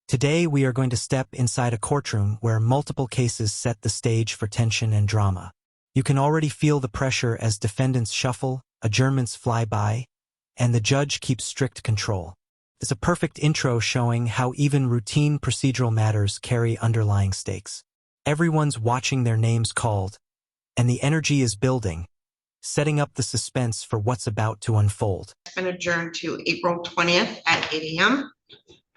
Today, we are going to step inside a courtroom where multiple cases set the stage for tension and drama. You can already feel the pressure as defendants shuffle, adjournments fly by, and the judge keeps strict control. It's a perfect intro showing how even routine procedural matters carry underlying stakes. Everyone's watching their names called, and the energy is building, setting up the suspense for what's about to unfold. It's been adjourned to April 20th at 8 a.m.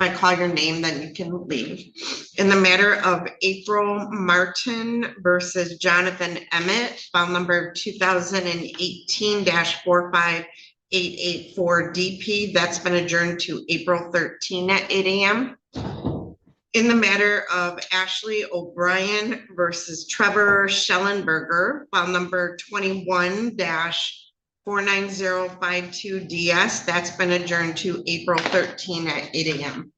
If I call your name, then you can leave. In the matter of April Martin versus Jonathan Emmett, file number 2018-45884 DP, that's been adjourned to April 13 at 8 a.m. In the matter of Ashley O'Brien versus Trevor Schellenberger, file number 21-49052 DS, that's been adjourned to April 13 at 8 a.m.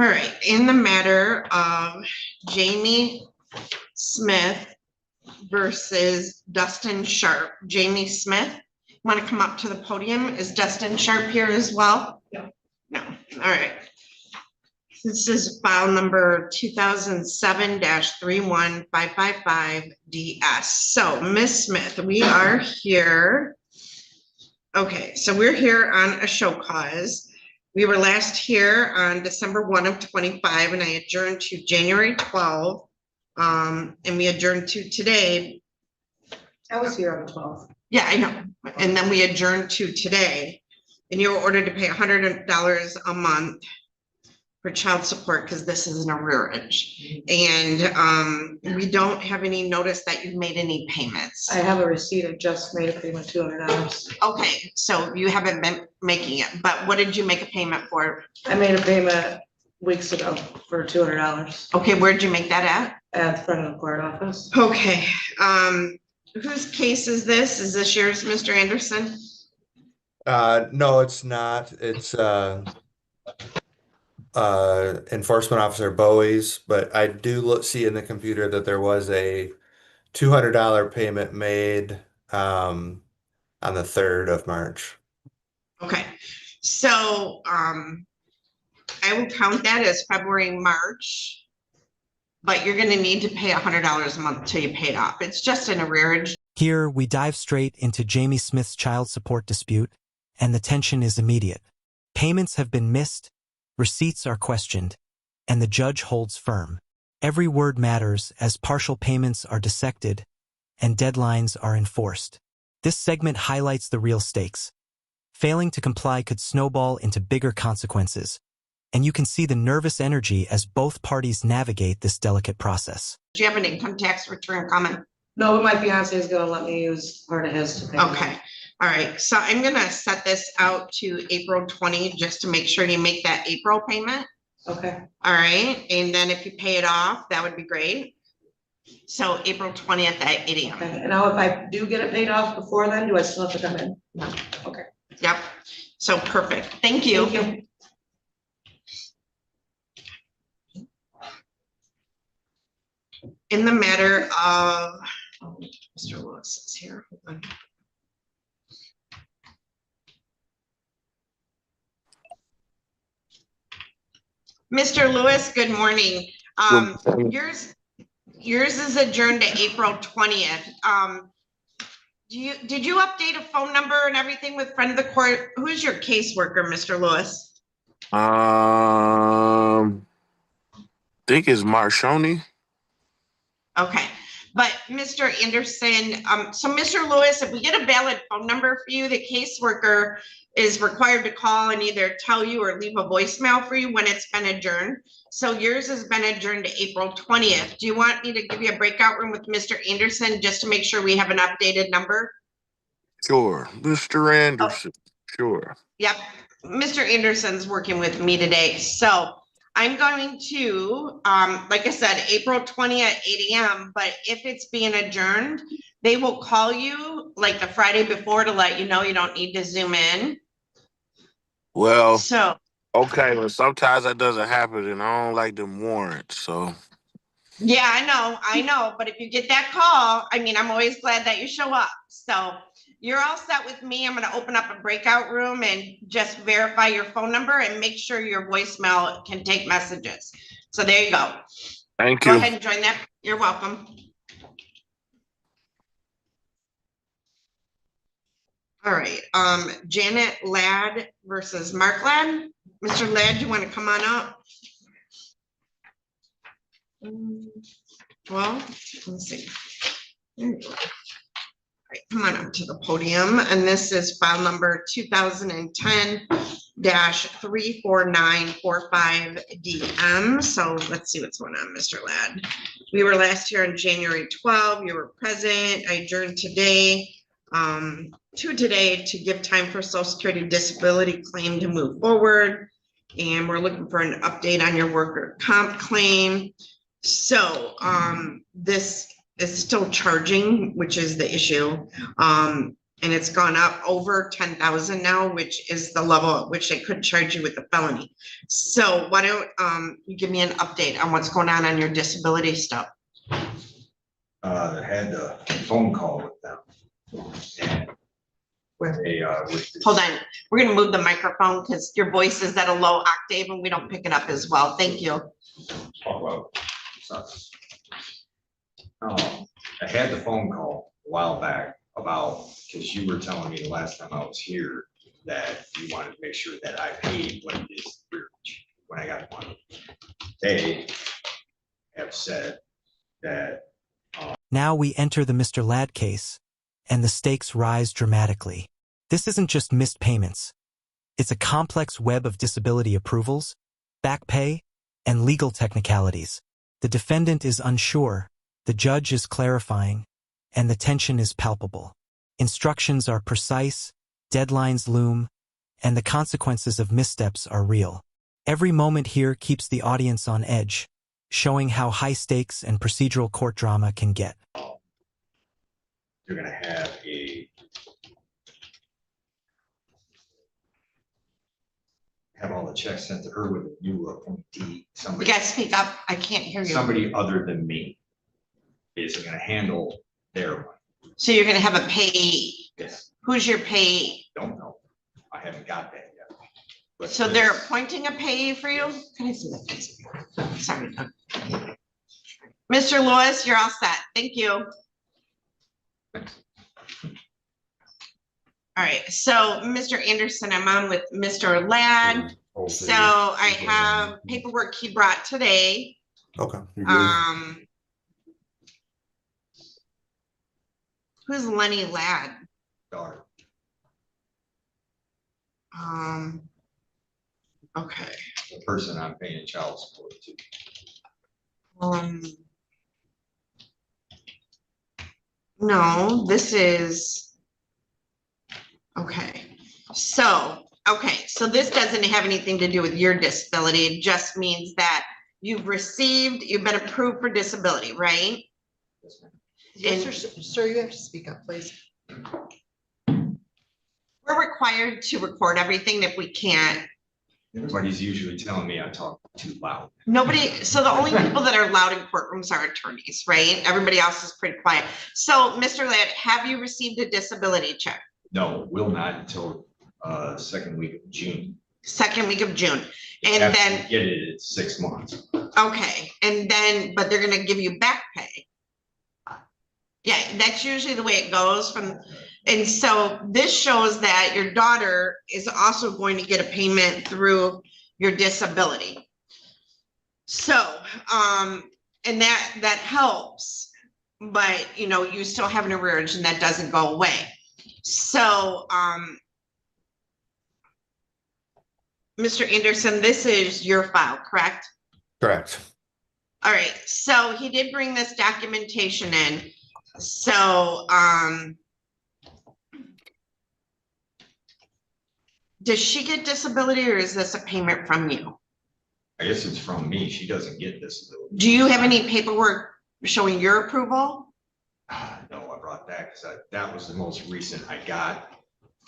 All right, in the matter of Jamie Smith versus Dustin Sharp. Jamie Smith, want to come up to the podium? Is Dustin Sharp here as well? No. No, all right. This is file number 2007-31555 DS. So, Ms. Smith, we are here. Okay, so we're here on a show cause. We were last here on December 1 of 25, and I adjourned to January 12. And we adjourned to today. I was here on the 12th. Yeah, I know. And then we adjourned to today, and you were ordered to pay $100 a month for child support because this is an arrearage. And we don't have any notice that you've made any payments. I have a receipt. I just made a payment, $200. Okay, so you haven't been making it, but what did you make a payment for? I made a payment weeks ago for $200 Okay, where'd you make that at the front of the court office. at? Okay, whose case is this? Is this yours, Mr. Anderson? No, it's not. It's Enforcement Officer Bowie's, but I do see in the computer that there was a $200 payment made on the 3rd of March. Okay, so I will count that as February, March, but you're gonna need to pay $100 a month till you pay it off. It's just an arrearage. Here, we dive straight into Jamie Smith's child support dispute, and the tension is immediate. Payments have been missed, receipts are questioned, and the judge holds firm. Every word matters as partial payments are dissected and deadlines are enforced. This segment highlights the real stakes. Failing to comply could snowball into bigger consequences, and you can see the nervous energy as both parties navigate this delicate process. Do you have an income tax return coming? No, but my fiance is gonna let me use part of his to pay. Okay, all right, so I'm gonna set this out to April 20, just to make sure you make that April payment. Okay. All right, and then if you pay it off, that would be great. So April 20th at 8 a.m. Okay. And now if I do get it paid off before then, do I still have to come in? No. Okay. Yep, so perfect, thank you. Thank you. In the matter of, Mr. Lewis is here. Hold on. Mr. Lewis, good morning. Yours is adjourned to April 20th. Did you update a phone number and everything with friend of the court? Who's your caseworker, Mr. Lewis? Think it's Marshoni. Okay, but Mr. Anderson, so Mr. Lewis, if we get a valid phone number for you, the caseworker is required to call and either tell you or leave a voicemail for you when it's been adjourned. So yours has been adjourned to April 20th. Do you want me to give you a breakout room with Mr. Anderson just to make sure we have an updated number? Sure, Mr. Anderson. Sure. Yep, Mr. Anderson's working with me today. So I'm going to, like I said, April 20th at 8 a.m. But if it's being adjourned, they will call you like the Friday before to let you know you don't need to zoom in. Well, So, okay, but sometimes that doesn't happen, and I don't like them warrants. So yeah, I know. But if you get that call, I mean, I'm always glad that you show up. So you're all set with me. I'm gonna open up a breakout room and just verify your phone number and make sure your voicemail can take messages. So there you go. Thank Go you. ahead and join that. You're welcome. All right, Janet Ladd versus Mark Ladd. Mr. Ladd, you want to come on up? Well, let's see. There you go. All right, come on up to the podium, and this is file number 2010-34945 DM. So let's see what's going on, Mr. Ladd. We were last here on January 12. You were present. I adjourned today to give time for Social Security disability claim to move forward. And we're looking for an update on your worker comp claim. So this is still charging, which is the issue. And it's gone up over 10,000 now, which is the level at which they could charge you with a felony. So why don't you give me an update on what's going on your disability stuff? I had a phone call with them. And when they Hold on, we're gonna move the microphone because your voice is at a low octave and we don't pick it up as well. Thank you. I had the phone call a while back about, because you were telling me the last time I was here that you wanted to make sure that I paid what it is when I got money. They have said that. Now we enter the Mr. Ladd case, and the stakes rise dramatically. This isn't just missed payments. It's a complex web of disability approvals, back pay, and legal technicalities. The defendant is unsure, the judge is clarifying, and the tension is palpable. Instructions are precise, deadlines loom, and the consequences of missteps are real. Every moment here keeps the audience on edge, showing how high stakes and procedural court drama can get. They're gonna have all the checks sent to her with a new appointee. You Somebody, guys speak up, I can't hear you. somebody other than me is gonna handle their money. So you're gonna have a payee. Yes, Who's your payee? don't know. I haven't got that yet. But So they're appointing a payee for you? Can I see that, please? Sorry. Mr. Lewis, you're all set. Thank you. All right, so Mr. Anderson, I'm on with Mr. Ladd. So I have paperwork he brought today. Okay. You're good. Who's Lenny Ladd? daughter. Okay. The person I'm paying child support to. No, this is, okay. So this doesn't have anything to do with your disability. It just means that you've been approved for disability, right? Yes, sir, you have to speak up, please. We're required to record everything if we can't. Everybody's usually telling me I talk too loud. So the only people that are loud in courtrooms are attorneys, right? Everybody else is pretty quiet. So Mr. Ladd, have you received a disability check? No, will not until second week of June. Second week of June. And After then, you get it, it's 6 months. okay. And then, but they're gonna give you back pay. Yeah, that's usually the way it goes and so this shows that your daughter is also going to get a payment through your disability. So, and that helps, but you still have an arrearage and that doesn't go away. So, Mr. Anderson, this is your file, correct? Correct. All right, so he did bring this documentation in. So, does she get disability or is this a payment from you? I guess it's from me. She doesn't get disability. Do you have any paperwork showing your approval? No, I brought that because that was the most recent I got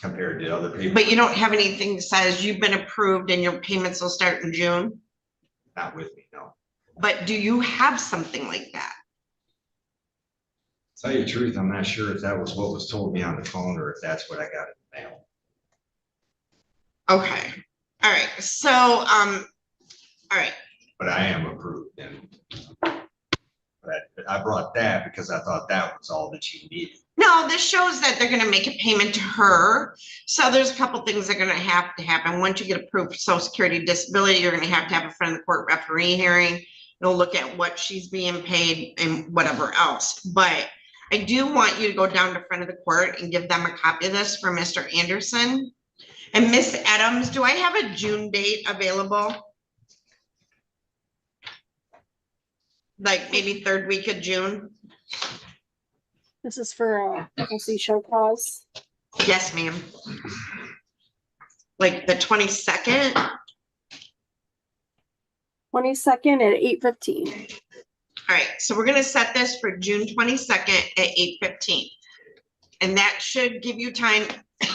compared to other people. But you don't have anything that says you've been approved and your payments will start in June? Not with me, no. But do you have something like that? Tell you the truth, I'm not sure if that was what was told me on the phone or if that's what I got in the mail. Okay, all right, so, all right, But I am approved and but I brought that because I thought that was all that you needed. no, this shows that they're gonna make a payment to her. So there's a couple things that are gonna have to happen. Once you get approved for social security disability, you're gonna have to have a friend of the court referee hearing. They'll look at what she's being paid and whatever else, but I do want you to go down to front of the court and give them a copy of this for Mr. Anderson. And Miss Adams, do I have a June date available? Like maybe third week of June? This is for FLC show cause. Yes, ma'am. Like the 22nd? 22nd at 8:15. All right, so we're gonna set this for June 22nd at 8:15. And that should give you time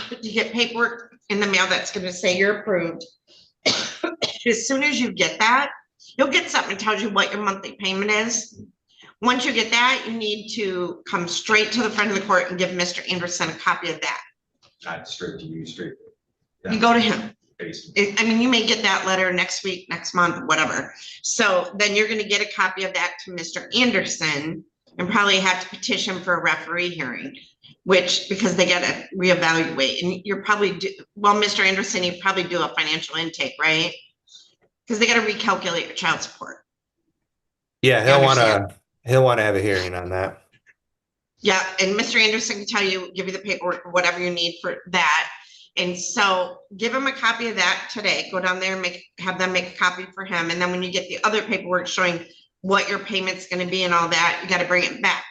to get paperwork in the mail that's gonna say you're approved. As soon as you get that, you'll get something that tells you what your monthly payment is. Once you get that, you need to come straight to the front of the court and give Mr. Anderson a copy of that. Not straight to you, straight. You go to him. Basically. I mean, you may get that letter next week, next month, whatever. So then you're gonna get a copy of that to Mr. Anderson and probably have to petition for a referee hearing, which, because they gotta reevaluate, and you're probably, well, Mr. Anderson, you probably do a financial intake, right? Because they gotta recalculate your child support. Yeah, I he'll wanna have a hearing on that. Yeah, and Mr. Anderson can tell you, give you the paperwork, whatever you need for that. And so give him a copy of that today. Go down there and have them make a copy for him. And then when you get the other paperwork showing what your payment's gonna be and all that, you gotta bring it back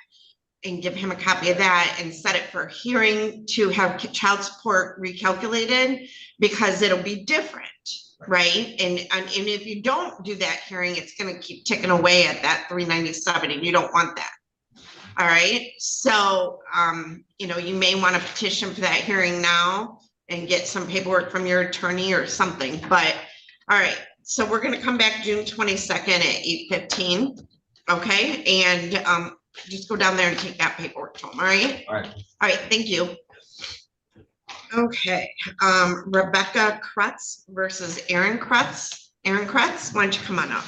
and give him a copy of that and set it for a hearing to have child support recalculated, because it'll be different, right? And if you don't do that hearing, it's gonna keep ticking away at that 397, and you don't want that. All right, so you know, you may want to petition for that hearing now and get some paperwork from your attorney or something, but all right, so we're gonna come back June 22nd at 8:15. Okay, and just go down there and take that paperwork to them, all right? All right. All right, thank you. Okay, Rebecca Crutz versus Aaron Crutz. Aaron Crutz, why don't you come on up?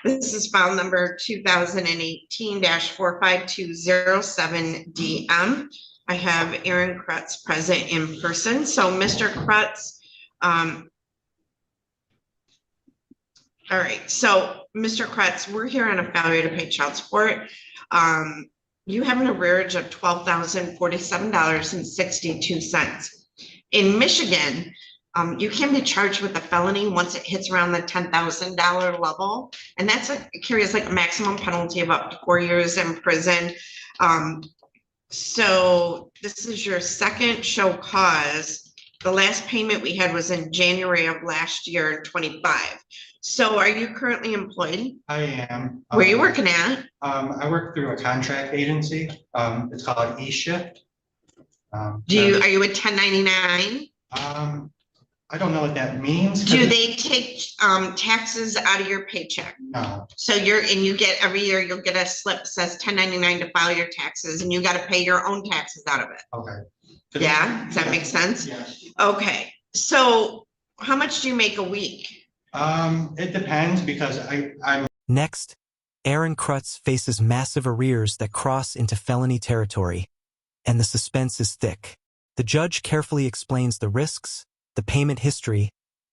This is file number 2018-45207DM. I have Aaron Crutz present in person. So Mr. Crutz, all right, so Mr. Crutz, we're here on a failure to pay child support. You have an arrearage of $12,047.62. In Michigan, you can be charged with a felony once it hits around the $10,000 level. And that's carries like a maximum penalty of up to 4 years in prison. So this is your second show cause. The last payment we had was in January of last year, 25. So are you currently employed? I am. Where are you working at? I work through a contract agency. It's called eShift. Are you a 1099? I don't know what that means. Do they take taxes out of your paycheck? No. So you get every year, you'll get a slip that says 1099 to file your taxes, and you got to pay your own taxes out of it. Okay. Yeah, does that make sense? Yeah. Okay, so how much do you make a week? It depends, because I'm Next, Aaron Crutz faces massive arrears that cross into felony territory, and the suspense is thick. The judge carefully explains the risks, the payment history,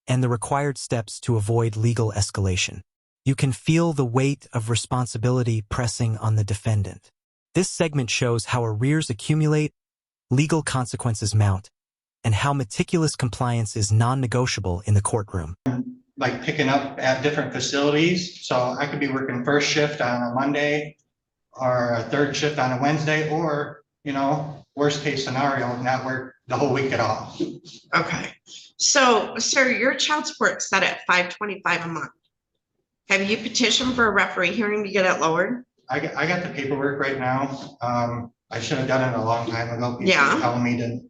and the required steps to avoid legal escalation. You can feel the weight of responsibility pressing on the defendant. This segment shows how arrears accumulate, legal consequences mount, and how meticulous compliance is non-negotiable in the courtroom. like picking up at different facilities. So I could be working first shift on a Monday or a third shift on a Wednesday, or, you know, worst case scenario, not work the whole week at all. Okay, so sir, your child support set at $525 a month. Have you petitioned for a referee hearing to get it lowered? I got the paperwork right now. I should have done it a long time ago. People Yeah. telling me to,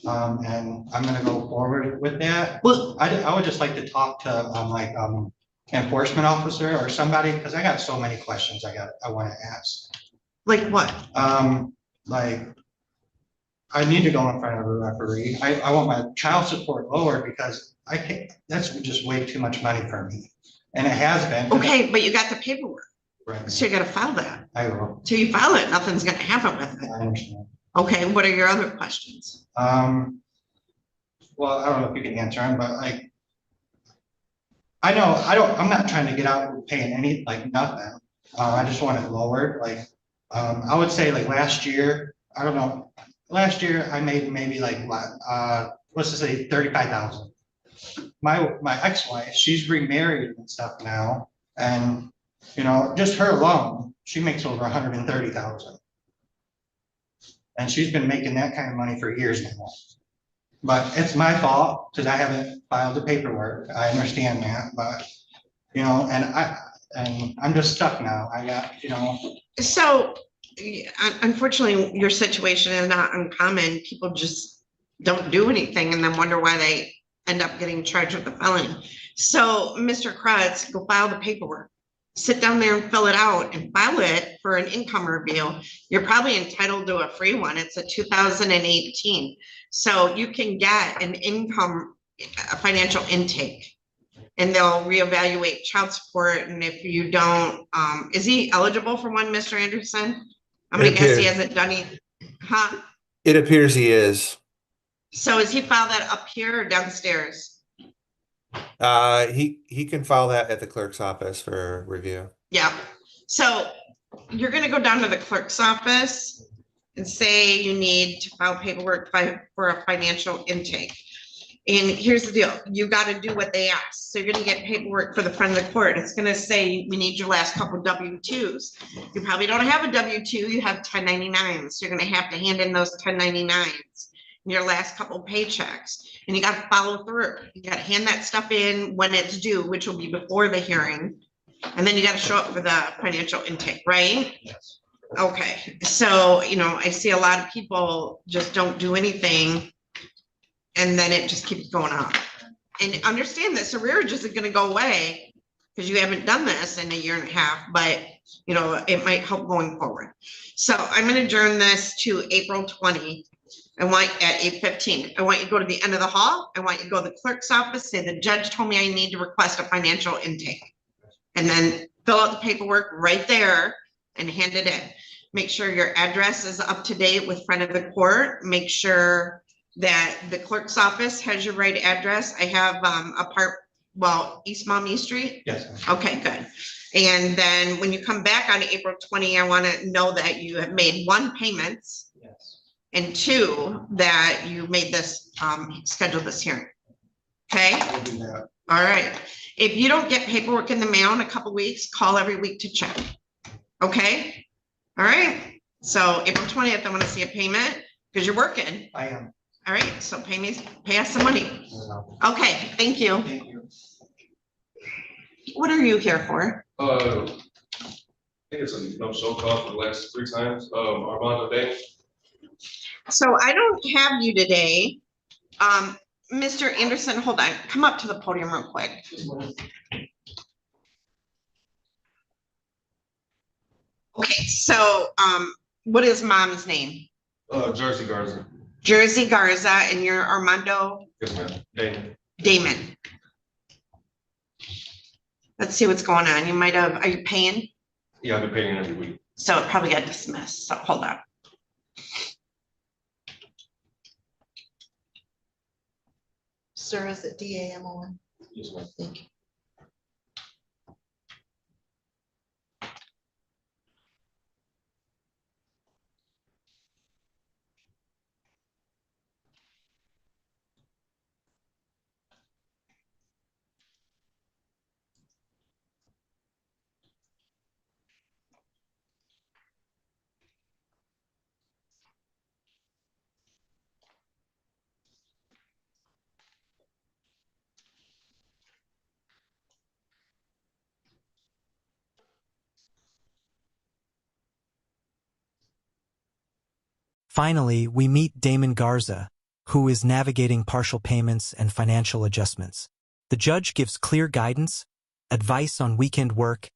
and I'm gonna go forward with that. Well, I would just like to talk to enforcement officer or somebody, because I got so many questions I want to ask. Like what? Like, I need to go in front of a referee. I want my child support lowered because I can't, that's just way too much money for me. And it has been. Okay, but you got the paperwork, Right. so you gotta file that. I will. Till you file it, nothing's gonna happen with I it. understand. Okay, what are your other questions? Well, I don't know if you can answer them, but like, I'm not trying to get out with paying any, like nothing. I just want it lowered, like, I would say like last year, I don't know, last year I made maybe like, let's just say 35,000. My ex-wife, she's remarried and stuff now, and, you know, just her alone, she makes over 130,000. And she's been making that kind of money for years now. But it's my fault because I haven't filed the paperwork. I understand that, but, you know, and I'm just stuck now. I got, you know. So unfortunately, your situation is not uncommon. People just don't do anything and then wonder why they end up getting charged with a felony. So Mr. Crutz, go file the paperwork. Sit down there and fill it out and file it for an income review. You're probably entitled to a free one. It's a 2018. So you can get an income, a financial intake, and they'll reevaluate child support. And if you don't, is he eligible for one, Mr. Anderson? I'm gonna guess he hasn't done it, huh? It appears he is. So is he file that up here or downstairs? He can file that at the clerk's office for review. Yeah. So you're gonna go down to the clerk's office and say you need to file paperwork for a financial intake. And here's the deal, you gotta do what they ask. So you're gonna get paperwork for the front of the court. It's gonna say, we need your last couple W-2s. You probably don't have a W-2, you have 1099s. So you're gonna have to hand in those 1099s, your last couple paychecks. And you gotta follow through. You gotta hand that stuff in when it's due, which will be before the hearing. And then you gotta show up for the financial intake, right? Yes. Okay, so, you know, I see a lot of people just don't do anything and then it just keeps going on. And understand that arrears isn't gonna go away because you haven't done this in a year and a half, but, you know, it might help going forward. So I'm gonna adjourn this to April 20. I want at 8:15. I want you to go to the end of the hall. I want you to go to the clerk's office, say the judge told me I need to request a financial intake. And then fill out the paperwork right there and hand it in. Make sure your address is up to date with front of the court. Make sure that the clerk's office has your right address. I have East Maumee Street. Yes. Okay, good. And then when you come back on April 20, I want to know that you have made 1 payment. Yes. And 2, that you made this, schedule this hearing. Okay? I'll do that. All right. If you don't get paperwork in the mail in a couple weeks, call every week to check. Okay? All right. So April 20th, I want to see a payment because you're working. I am. All right. So pay us some money. Okay. Thank you. Thank you. What are you here for? I think it's a no show call for the last 3 times. Armando Day. So I don't have you today. Mr. Anderson, hold on. Come up to the podium real quick. Okay, so what is mom's name? Jersey Garza. Jersey Garza, and you're Armando? Yes, ma'am. Damon. Damon. Let's see what's going on. You might have, are you paying? Yeah, I've been paying every week. So it probably got dismissed. So hold on. Sir, is it DAMON? Yes, ma'am. Thank you. Finally, we meet Damon Garza, who is navigating partial payments and financial adjustments. The judge gives clear guidance, advice on weekend work,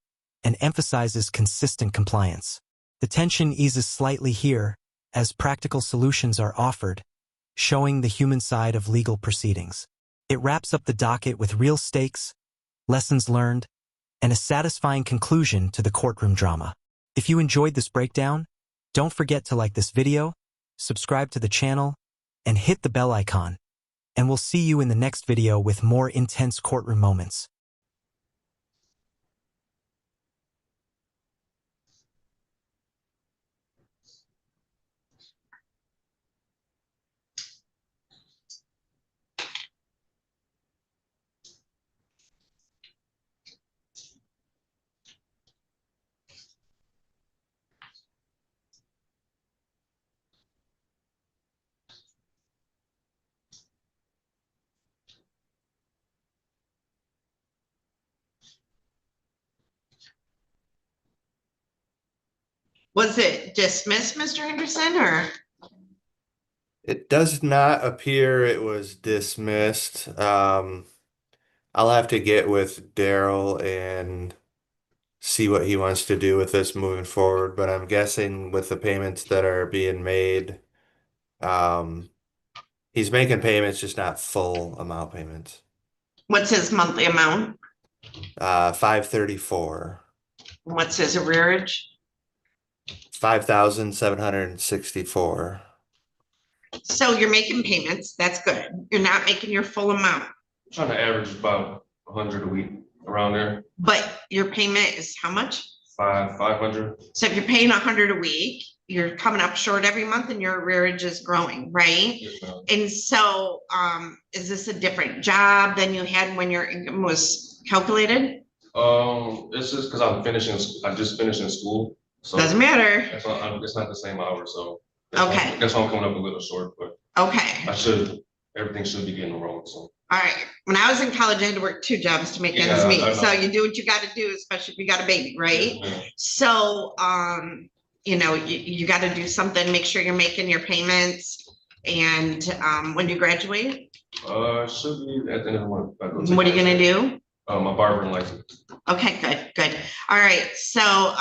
and emphasizes consistent compliance. The tension eases slightly here as practical solutions are offered, showing the human side of legal proceedings. It wraps up the docket with real stakes, lessons learned, and a satisfying conclusion to the courtroom drama. If you enjoyed this breakdown, don't forget to like this video, subscribe to the channel, and hit the bell icon. And we'll see you in the next video with more intense courtroom moments. Was it dismissed, Mr. Henderson, or? It does not appear it was dismissed. I'll have to get with Daryl and see what he wants to do with this moving forward, but I'm guessing with the payments that are being made, he's making payments, just not full amount payments. What's his monthly amount? 534. What's his arrearage? 5,764. So you're making payments, that's good. You're not making your full amount, Trying to average about 100 a week, around there, but your payment is how much? 500. So if you're paying 100 a week, you're coming up short every month and your arrearage is growing, right? Yes, ma'am. And so, is this a different job than you had when your income was calculated? It's just because I just finished in school, so Doesn't matter. that's why it's not the same hour, so. Okay. That's why I'm coming up a little short, but Okay, everything should be getting wrong, so. all right. When I was in college, I had to work 2 jobs to make ends Yeah, meet. I know. So you do what you gotta do, especially if you got a baby, right? Yes, ma'am. So, you gotta do something, make sure you're making your payments. And, when do you graduate? Should be at the end of the month. What are you gonna do? My barbering license. Okay, good. All right, so,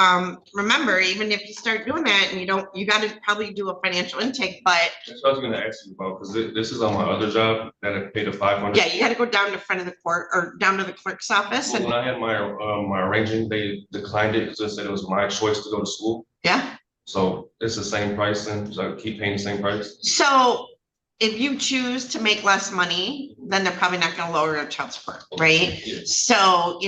remember, even if you start doing that and you gotta probably do a financial intake, but That's what I was gonna ask you about, because this is on my other job that I paid a 500. yeah, you gotta go down to front of the court or down to the clerk's office When and, I had my arranging, they declined it, because they said it was my choice to go to school. yeah. So it's the same price, and so I keep paying the same price. So if you choose to make less money, then they're probably not gonna lower your child support, right? Yeah. So,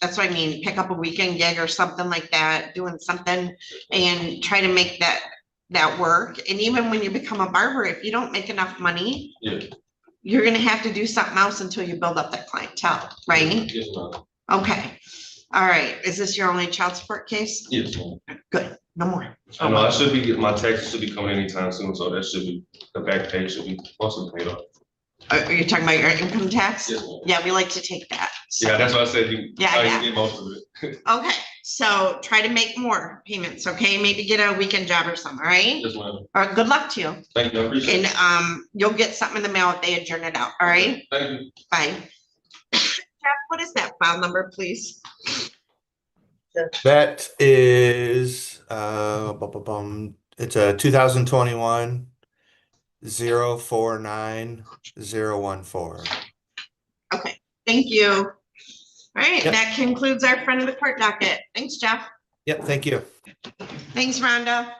that's what I mean, pick up a weekend gig or something like that, doing something and try to make that work. And even when you become a barber, if you don't make enough money, Yeah. you're gonna have to do something else until you build up that clientele, right? Yes, ma'am. Okay, all right, is this your only child support case? Yes, ma'am. Good, no more. I know my taxes should be coming anytime soon, so that should be, the back pay should be mostly paid off. Are you talking about your income tax? Yes, ma'am. Yeah, we like to take that. So- Yeah, that's why I said you Yeah. get most of it. Okay, so try to make more payments, okay? Maybe get a weekend job or something, all right? Yes, ma'am. All right, good luck to you. Thank you, I appreciate And it. you'll get something in the mail if they adjourn it out, all right? Thank you. Bye. Jeff, what is that file number, please? That is it's a 2021 049014. Okay, thank you. All right, Yep. that concludes our front of the court docket. Thanks, Jeff. Yep, thank you. Thanks, Rhonda.